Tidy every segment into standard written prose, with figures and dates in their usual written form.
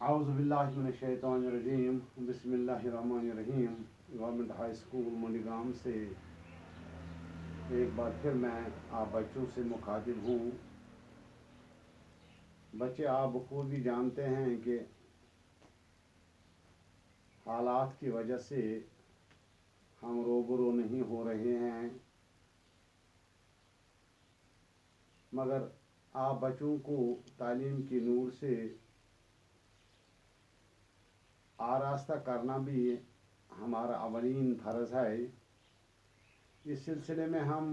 اعوذ باللہ من الشیطان الرجیم بسم اللہ الرحمن الرحیم گورنمنٹ ہائی اسکول منڈی سے ایک بار پھر میں آپ بچوں سے مخاطب ہوں. بچے آپ بخوبی جانتے ہیں کہ حالات کی وجہ سے ہم روبرو نہیں ہو رہے ہیں، مگر آپ بچوں کو تعلیم کی نور سے آراستہ کرنا بھی ہمارا اولین فرض ہے. اس سلسلے میں ہم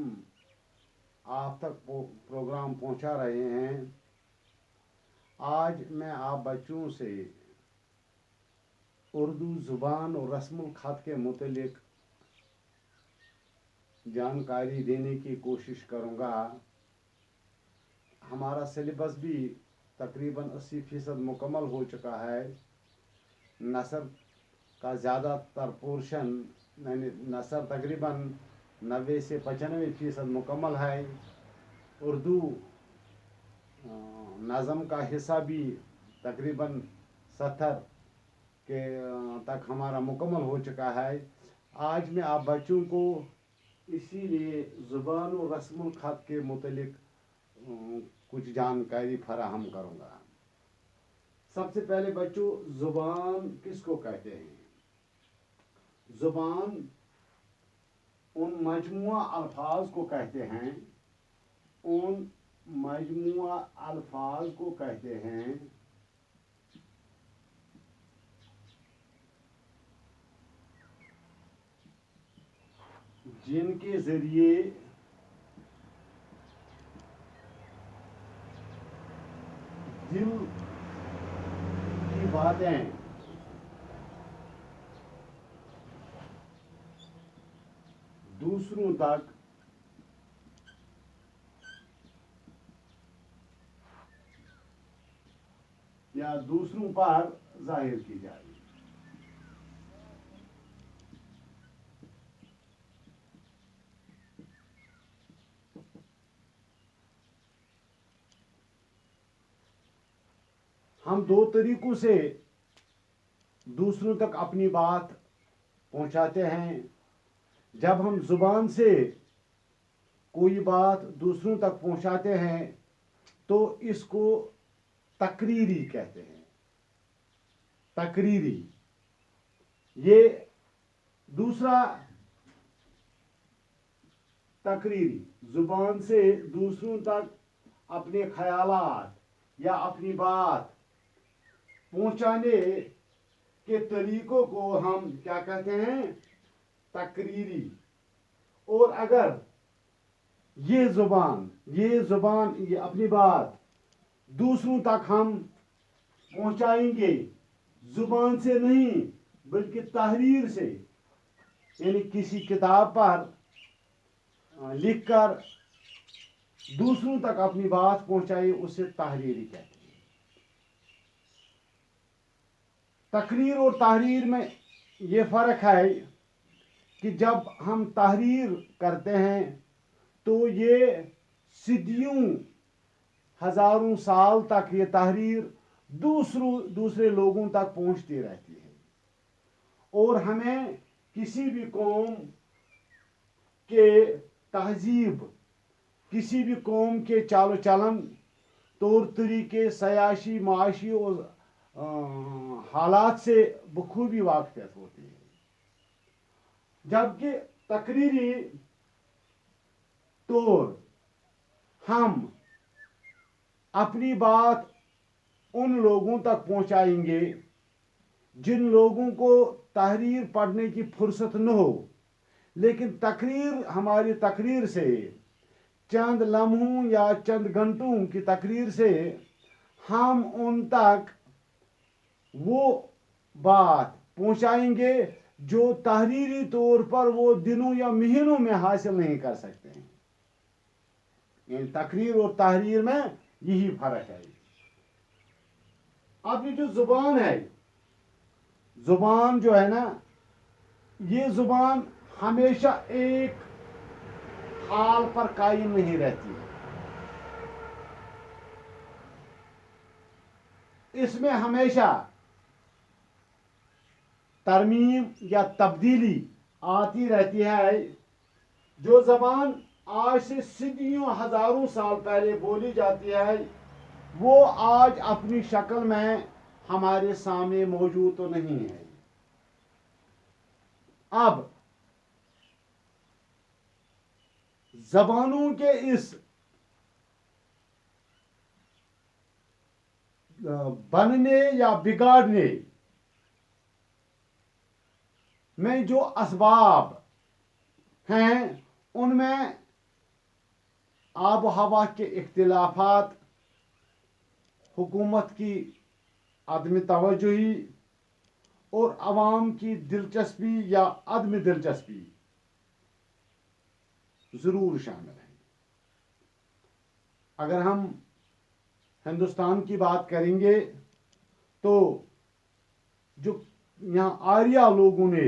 آپ تک پروگرام پہنچا رہے ہیں. آج میں آپ بچوں سے اردو زبان اور رسم الخط کے متعلق جانکاری دینے کی کوشش کروں گا. ہمارا سلیبس بھی تقریباً 80% مکمل ہو چکا ہے. نثر کا زیادہ تر پورشن نثر تقریباً 90 سے 95% مکمل ہے. اردو نظم کا حصہ بھی تقریباً 70 کے تک ہمارا مکمل ہو چکا ہے. آج میں آپ بچوں کو اسی لیے زبان و رسم الخط کے متعلق کچھ جانکاری فراہم کروں گا. سب سے پہلے بچوں، زبان کس کو کہتے ہیں؟ زبان ان مجموعہ الفاظ کو کہتے ہیں جن کے ذریعے دل کی باتیں دوسروں تک یا دوسروں پر ظاہر کی جائے. ہم دو طریقوں سے دوسروں تک اپنی بات پہنچاتے ہیں. جب ہم زبان سے کوئی بات دوسروں تک پہنچاتے ہیں تو اس کو تقریری کہتے ہیں. تقریری. یہ دوسرا تقریری، زبان سے دوسروں تک اپنے خیالات یا اپنی بات پہنچانے کے طریقوں کو ہم کیا کہتے ہیں؟ تقریری. اور اگر یہ زبان یہ اپنی بات دوسروں تک ہم پہنچائیں گے زبان سے نہیں بلکہ تحریر سے، یعنی کسی کتاب پر لکھ کر دوسروں تک اپنی بات پہنچائی، اسے تحریری کہتے ہیں. تقریر اور تحریر میں یہ فرق ہے کہ جب ہم تحریر کرتے ہیں تو یہ صدیوں ہزاروں سال تک یہ تحریر دوسرے لوگوں تک پہنچتی رہتی ہے، اور ہمیں کسی بھی قوم کے تہذیب، کسی بھی قوم کے چال و چلن، طور طریقے، سیاسی، معاشی اور حالات سے بخوبی واقفیت ہوتی ہے. جبکہ تقریری طور ہم اپنی بات ان لوگوں تک پہنچائیں گے جن لوگوں کو تحریر پڑھنے کی فرصت نہ ہو، لیکن ہماری تقریر سے، چند لمحوں یا چند گھنٹوں کی تقریر سے ہم ان تک وہ بات پہنچائیں گے جو تحریری طور پر وہ دنوں یا مہینوں میں حاصل نہیں کر سکتے ہیں. یعنی تقریر اور تحریر میں یہی فرق ہے. اب یہ جو زبان ہے، زبان جو ہے نا، یہ زبان ہمیشہ ایک حال پر قائم نہیں رہتی ہے. اس میں ہمیشہ ترمیم یا تبدیلی آتی رہتی ہے. جو زبان آج سے صدیوں ہزاروں سال پہلے بولی جاتی ہے وہ آج اپنی شکل میں ہمارے سامنے موجود تو نہیں ہے. اب زبانوں کے اس بننے یا بگاڑنے میں جو اسباب ہیں ان میں آب و ہوا کے اختلافات، حکومت کی عدم توجہی اور عوام کی دلچسپی یا عدم دلچسپی ضرور شامل ہیں. اگر ہم ہندوستان کی بات کریں گے تو جو یہاں آریہ لوگوں نے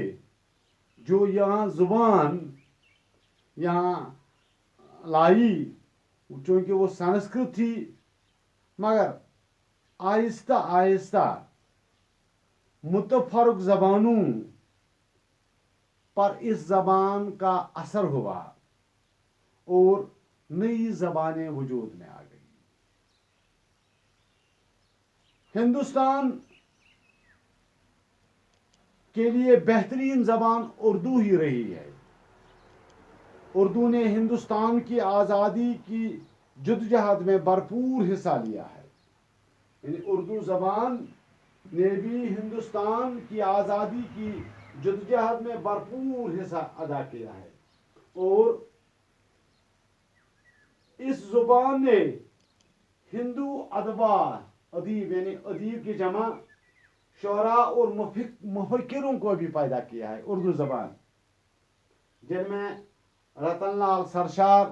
جو یہاں زبان یہاں لائی، چونکہ وہ سنسکرت تھی، مگر آہستہ آہستہ متفرق زبانوں پر اس زبان کا اثر ہوا اور نئی زبانیں وجود میں آ گئی. ہندوستان کے لیے بہترین زبان اردو ہی رہی ہے. اردو نے ہندوستان کی آزادی کی جدوجہد میں بھرپور حصہ لیا ہے. یعنی اردو زبان نے بھی ہندوستان کی آزادی کی جدوجہد میں بھرپور حصہ ادا کیا ہے. اور اس زبان نے ہندو ادیب یعنی ادیب کی جمع شعراء اور مفکروں کو بھی پیدا کیا ہے. اردو زبان جن میں رتن لال سرشار،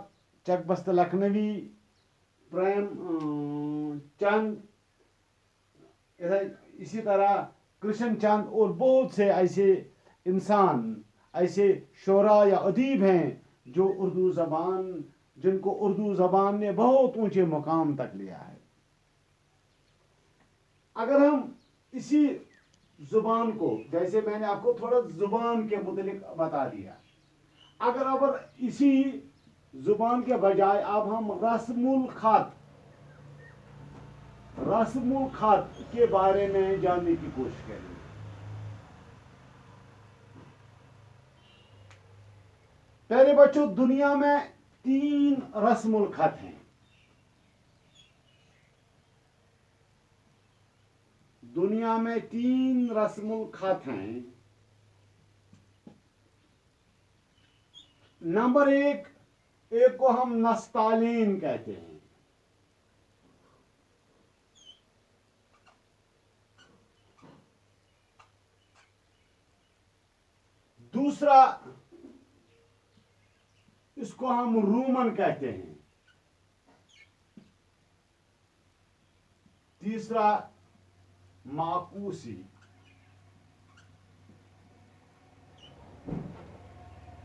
چک بست لکھنوی، پریم چند، اسی طرح کرشن چند اور بہت سے ایسے انسان، ایسے شعراء یا ادیب ہیں جن کو اردو زبان نے بہت اونچے مقام تک لیا ہے. اگر ہم اسی زبان کو، جیسے میں نے آپ کو تھوڑا زبان کے متعلق بتا دیا، اگر اسی زبان کے بجائے اب ہم رسم الخط کے بارے میں جاننے کی کوشش کریں گے. پہلے بچوں، دنیا میں 3 رسم الخط ہیں. دنیا میں 3 رسم الخط ہیں. نمبر 1 کو ہم نستعلین کہتے ہیں. دوسرا اس کو ہم رومن کہتے ہیں. تیسرا معکوسی.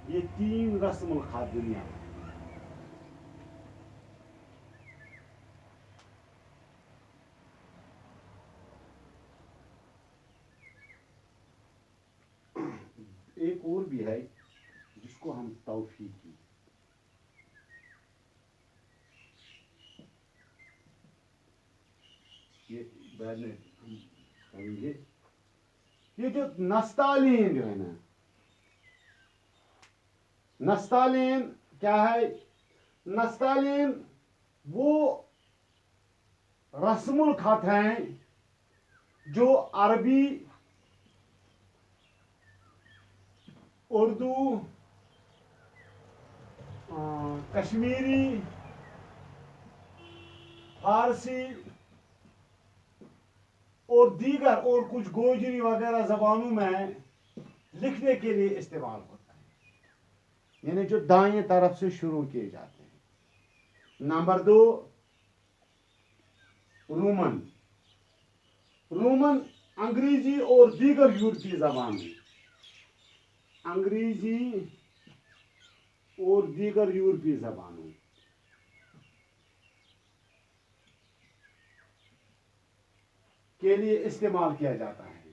یہ 3 رسم الخط دنیا میں. ایک اور بھی ہے جس کو ہم توفیقی. یہ بعد میں ہم کریں گے. یہ جو نستعلین جو ہے نا، نستعلین کیا ہے؟ نستعلین وہ رسم الخط ہیں جو عربی، اردو، کشمیری، فارسی اور دیگر اور کچھ گوجری وغیرہ زبانوں میں لکھنے کے لیے استعمال ہوتا ہے. یعنی جو دائیں طرف سے شروع کیے جاتے ہیں. Number 2 Roman. رومن انگریزی اور دیگر یورپی زبانیں. انگریزی اور دیگر یورپی زبانوں کے لیے استعمال کیا جاتا ہے.